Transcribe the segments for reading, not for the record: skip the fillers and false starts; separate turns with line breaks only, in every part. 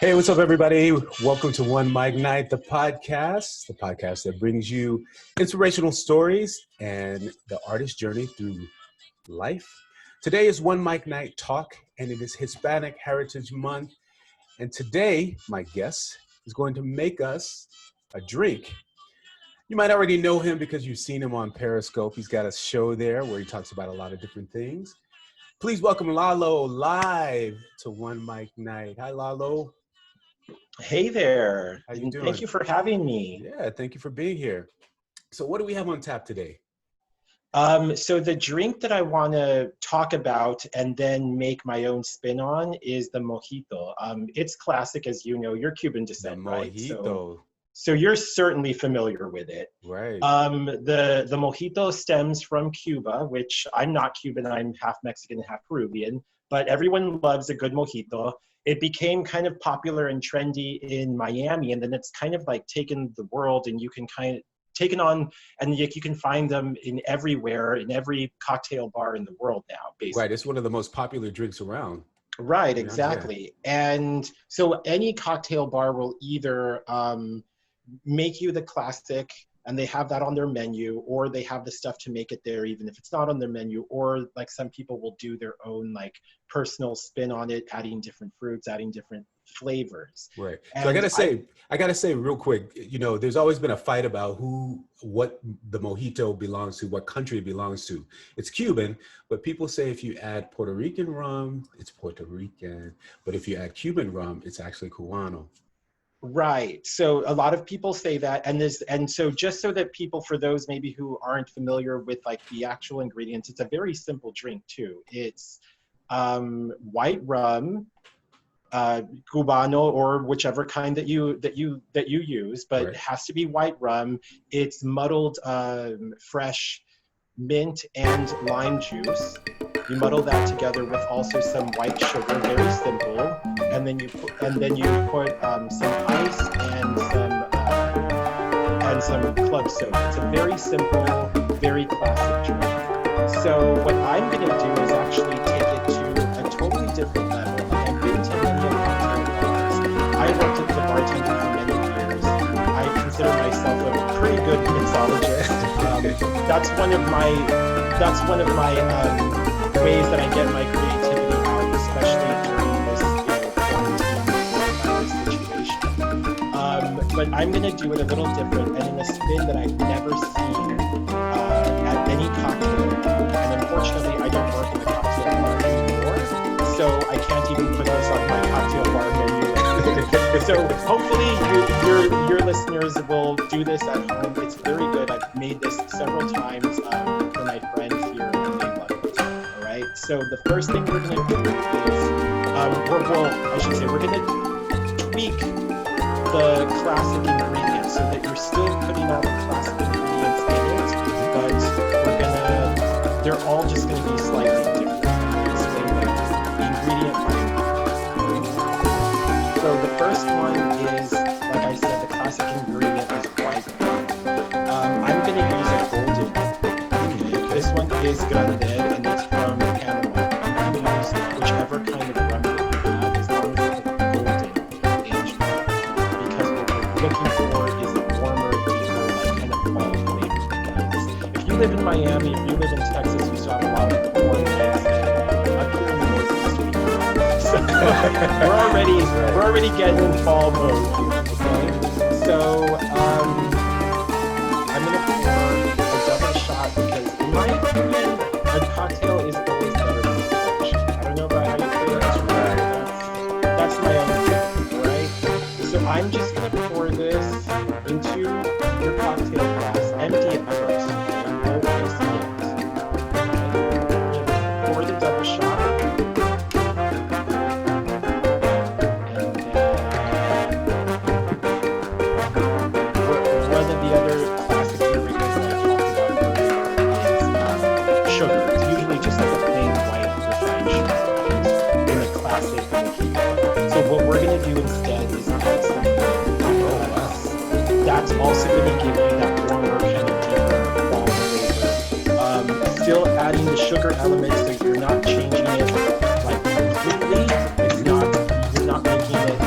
Hey, what's up, everybody? Welcome to OneMicNite, the podcast that brings you inspirational stories and the artist's journey through life. Today is OneMicNite Talk, and it is Hispanic Heritage Month. And today, my guest is going to make us a drink. You might already know him because you've seen him on Periscope. He's got a show there where he talks about a lot of different things. Please welcome Lalo live to OneMicNite. Hi, Lalo.
Hey there.
How you doing?
Thank you for having me.
Yeah, thank you for being here. So what do we have on tap today?
So the drink that I want to talk about and then make my own spin on is the mojito. It's classic, as you know. You're Cuban descent, right?
Mojito.
So you're certainly familiar with it.
Right.
The mojito stems from Cuba, which I'm not Cuban. I'm half Mexican and half Peruvian. But everyone loves a good mojito. It became kind of popular and trendy in Miami, and then it's kind of like taken the world, and you can kind of taken on, and you can find them in everywhere, in every cocktail bar in the world now, basically.
Right, it's one of the most popular drinks around.
Right, exactly. Yeah. And so any cocktail bar will either make you the classic, and they have that on their menu, or they have the stuff to make it there even if it's not on their menu, or like some people will do their own like personal spin on it, adding different fruits, adding different flavors.
Right. And so I gotta say real quick, you know, there's always been a fight about what the mojito belongs to, what country it belongs to. It's Cuban, but people say if you add Puerto Rican rum, it's Puerto Rican. But if you add Cuban rum, it's actually Cubano.
Right. So a lot of people say that, and so just so that people, for those maybe who aren't familiar with like the actual ingredients, it's a very simple drink too. It's white rum, Cubano, or whichever kind that you use, but right. It has to be white rum. It's muddled fresh mint and lime juice. You muddle that together with also some white sugar, very simple, and then you put some ice and some club soda. It's a very simple, very classic drink. So what I'm going to do is actually take it to a totally different level. I've been to many cocktail bars. I worked at the bartender for many years. I consider myself a pretty good mixologist. That's one of my ways that I get my creativity out, especially during this quarantine situation. But I'm going to do it a little different and in a spin that I've never seen at any cocktail. And unfortunately, I don't work in the cocktail bar anymore, so I can't even put this on my cocktail bar menu. So hopefully your listeners will do this at home. It's very good. I've made this several times for my friends here, and they love it. All right. So the first thing we're going to do is, we're going to tweak the classic ingredients so that you're still putting all the classic ingredients in it, but they're all just going to be slightly different. Explain that. The ingredient by So the first one is, like I said, the classic ingredient is white rum. I'm going to use a golden one. Okay. This one is grande, and it's from Panama. I'm going to use whichever kind of rum that you have, as long as it's a golden aged rum. Because what we're looking for is a warmer, deeper, like kind of fall flavor. If you live in Miami, if you live in Texas, you saw a lot of warm nights. We're already getting in fall mode. Okay, so I'm gonna pour a double shot because, in my opinion, a cocktail is always better than a double shot. I don't know about how you feel. That's my own opinion, right? So I'm just gonna pour this into your cocktail glass, empty it first, and no ice yet. Okay. Pour the double shot. That's also going to give you that warmer, kind of deeper fall flavor. Still adding the sugar element, so you're not changing it like completely. You're not making it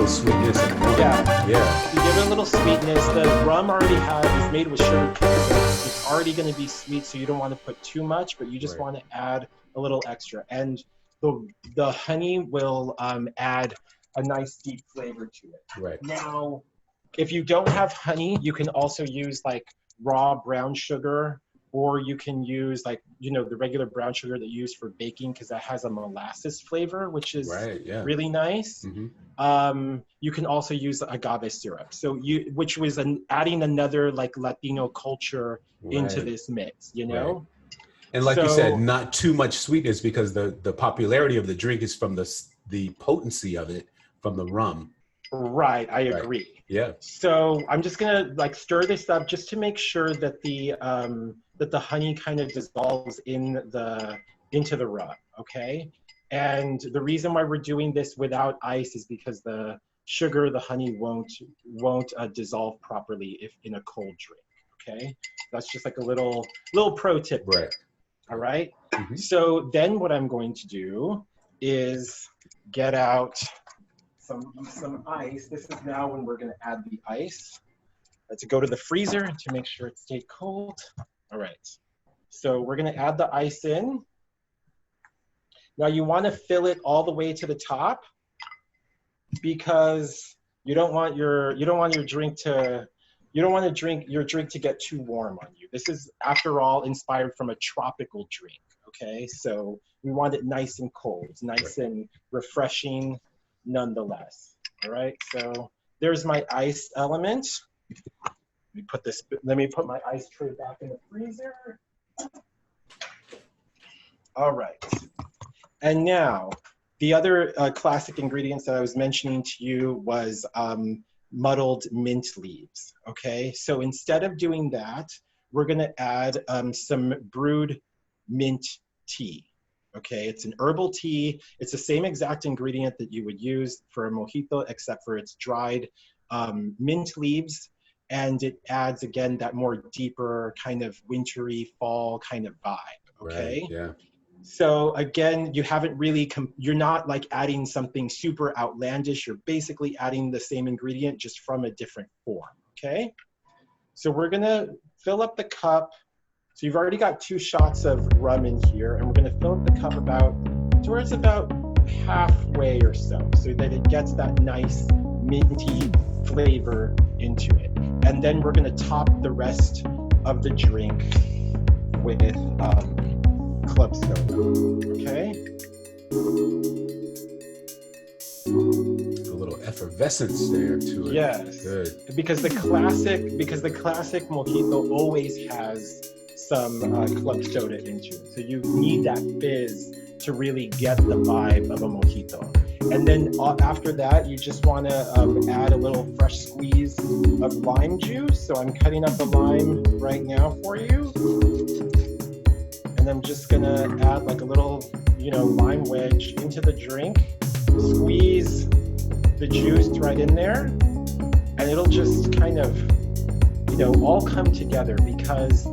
little sweetness and rum. Yeah.
You give it a little sweetness. The rum already is made with sugar cane, so it's already going to be sweet, so you don't want to put too much, but you just want to add a little extra. And the honey will add a nice deep flavor to it.
Right.
Now, if you don't have honey, you can also use like raw brown sugar, or you can use like, the regular brown sugar that you use for baking, because that has a molasses flavor, which is really nice.
Mm-hmm.
You can also use agave syrup. So which was adding another like Latino culture into this mix, Right.
And like you said, not too much sweetness, because the popularity of the drink is from the potency of it from the rum.
Right, I agree.
Yeah.
So I'm just gonna like stir this up just to make sure that the honey kind of dissolves into the rum. Okay. And the reason why we're doing this without ice is because the sugar, the honey won't dissolve properly if in a cold drink. Okay. That's just like a little pro tip.
Right.
All right.
Mm-hmm.
So then what I'm going to do is get out some ice. This is now when we're going to add the ice. To go to the freezer to make sure it stayed cold. All right. So we're going to add the ice in. Now you want to fill it all the way to the top, because you don't want your drink to get too warm on you. This is, after all, inspired from a tropical drink. Okay, so we want it nice and cold, nice and refreshing nonetheless. All right, so there's my ice element. Let me put my ice tray back in the freezer. All right, and now the other classic ingredients that I was mentioning to you was muddled mint leaves. Okay, so instead of doing that, we're going to add some brewed mint tea. Okay, it's an herbal tea. It's the same exact ingredient that you would use for a mojito, except for it's dried mint leaves, and it adds, again, that more deeper kind of wintry fall kind of vibe. Okay.
Right, yeah.
So again, you're not like adding something super outlandish. You're basically adding the same ingredient, just from a different form. Okay. So we're gonna fill up the cup. So you've already got 2 shots of rum in here, and we're going to fill up the cup towards about halfway or so that it gets that nice minty flavor into it. And then we're going to top the rest of the drink with club soda. Okay?
A little effervescence there to it.
Yes.
Good.
Because the classic mojito always has some club soda into it. So you need that fizz to really get the vibe of a mojito. And then after that, you just want to add a little fresh squeeze of lime juice. So I'm cutting up the lime right now for you. And I'm just going to add like a little, lime wedge into the drink. Squeeze the juice right in there. And it'll just kind of, all come together, because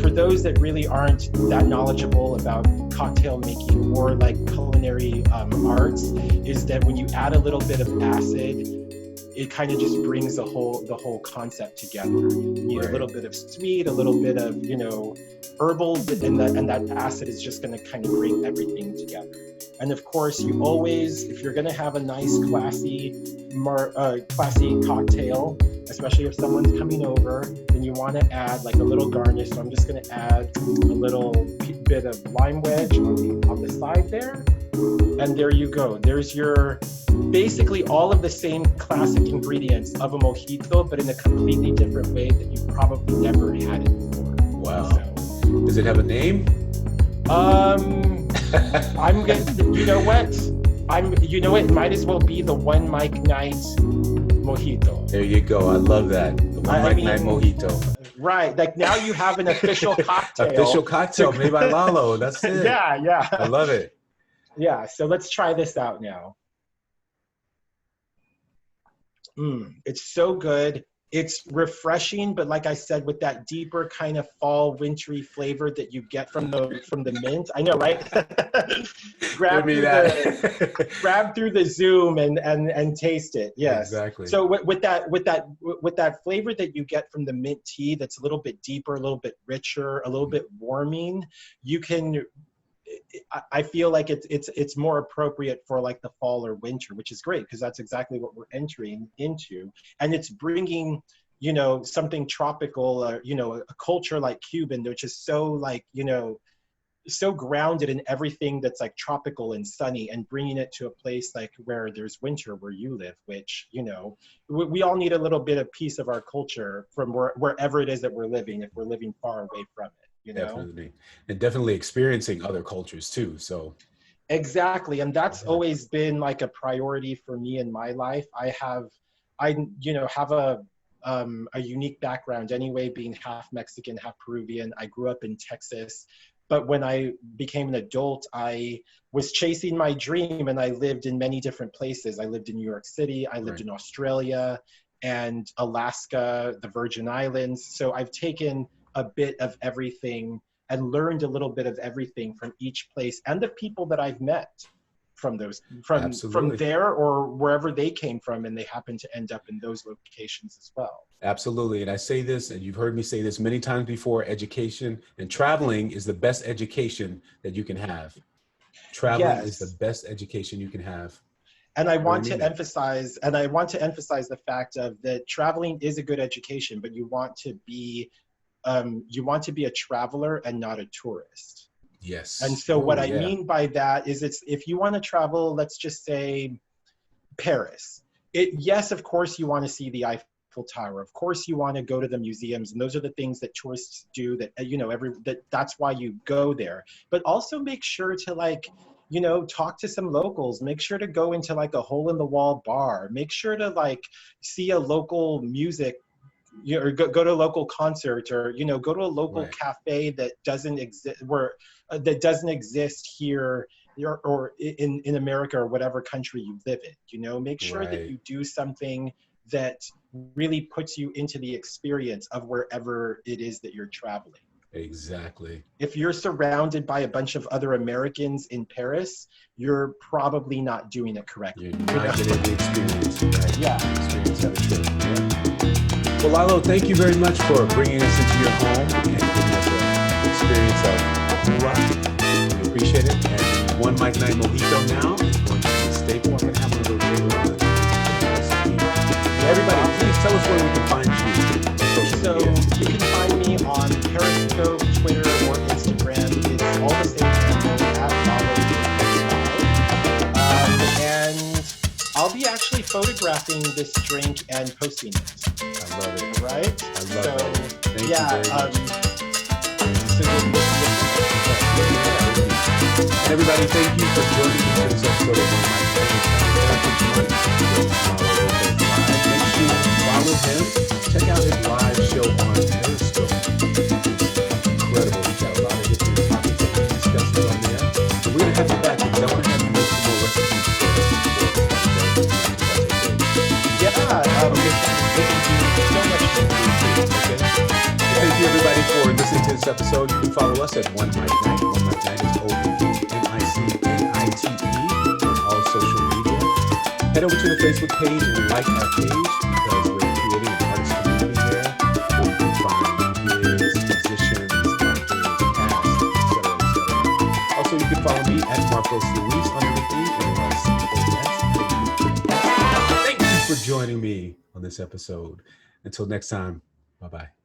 for those that really aren't that knowledgeable about cocktail making or like culinary arts, is that when you add a little bit of acid, it kind of just brings the whole concept together. You need a little bit of sweet, a little bit of herbal, and that acid is just going to kind of bring everything together. And of course, you always, if you're going to have a nice classy cocktail, especially if someone's coming over, then you want to add like a little garnish. So I'm just going to add a little bit of lime wedge on the side there. And there you go. There's your basically all of the same classic ingredients of a mojito, but in a completely different way that you've probably never had it before.
Wow. So, does it have a name?
I'm gonna, it might as well be the OneMicNite mojito.
There you go. I love that. The OneMicNite mojito.
Right. Like now you have an official cocktail.
Official cocktail made by Lalo. That's it.
Yeah.
I love it.
Yeah. So let's try this out now. It's so good. It's refreshing, but like I said, with that deeper kind of fall wintry flavor that you get from the mint. I know, right? grab
Give me
through
that.
the grab through the Zoom and taste it. Yes.
Exactly.
So with that flavor that you get from the mint tea, that's a little bit deeper, a little bit richer, a little bit warming, you can. I feel like it's more appropriate for like the fall or winter, which is great because that's exactly what we're entering into, and it's bringing, you know, something tropical, or, you know, a culture like Cuban, which is so like, you know, so grounded in everything that's like tropical and sunny, and bringing it to a place like where there's winter where you live, which, you know, we all need a little bit of piece of our culture from wherever it is that we're living, if we're living far away from it, you know.
Definitely. And definitely experiencing other cultures too. So
Exactly. And that's always been like a priority for me in my life. I you know, have a unique background anyway, being half Mexican, half Peruvian. I grew up in Texas. But when I became an adult, I was chasing my dream, and I lived in many different places. I lived in New York City, I lived in Australia and Alaska, the Virgin Islands. So I've taken a bit of everything and learned a little bit of everything from each place, and the people that I've met from there or wherever they came from, and they happen to end up in those locations as well.
Absolutely. And I say this, and you've heard me say this many times before, education and traveling is the best education that you can have. Traveling is the best education you can have.
And I want to emphasize the fact of that traveling is a good education, but you want to be a traveler and not a tourist.
Yes.
And so what I mean by that is, if you want to travel, let's just say Paris. Yes, of course you want to see the Eiffel Tower. Of course you want to go to the museums, and those are the things that tourists do, that, you know, that's why you go there. But also make sure to, like, you know, talk to some locals. Make sure to go into like a hole in the wall bar. Make sure to like see a local music, you know, or go to a local concert, or, you know, go to a local cafe that doesn't exist here or in America or whatever country you live in. You know, make sure that you do something that really puts you into the experience of wherever it is that you're traveling.
Exactly.
If you're surrounded by a bunch of other Americans in Paris, you're probably not doing it correctly.
You're not getting the experience. Right?
Yeah.
Experience of the trip. Yeah. Well, Lalo, thank you very much for bringing us into your home and giving us an experience of rock. We appreciate it. And OneMicNite Mojito now is going to be a staple. I'm going to have a little later on. Everybody, please tell us where we can find you.
So you can find me on Periscope, Twitter, or Instagram. It's all the same handle, @LaloLopez. And I'll be actually photographing this drink and posting it.
I love it.
Right?
I love it. Thank you very much. And everybody, thank you for joining me for this episode of Make sure you follow him. Check out his live show on Periscope. Incredible. He's got a lot of different topics that he discusses on there. And we're going to have you back because I want to have you make some more recipes for us.
Yeah, this would be so much fun.
Okay. Thank you, everybody, for listening to this episode. You can follow us at OneMicNite. OneMicNite is OneMicNite on all social media. Head over to the Facebook page and like our page, because we're creating an artist community there where you can find gigs, musicians, actors, cast, etc. Also, you can follow me at Marcos Luis on everything. Thank you for joining me on this episode. Until next time, bye-bye.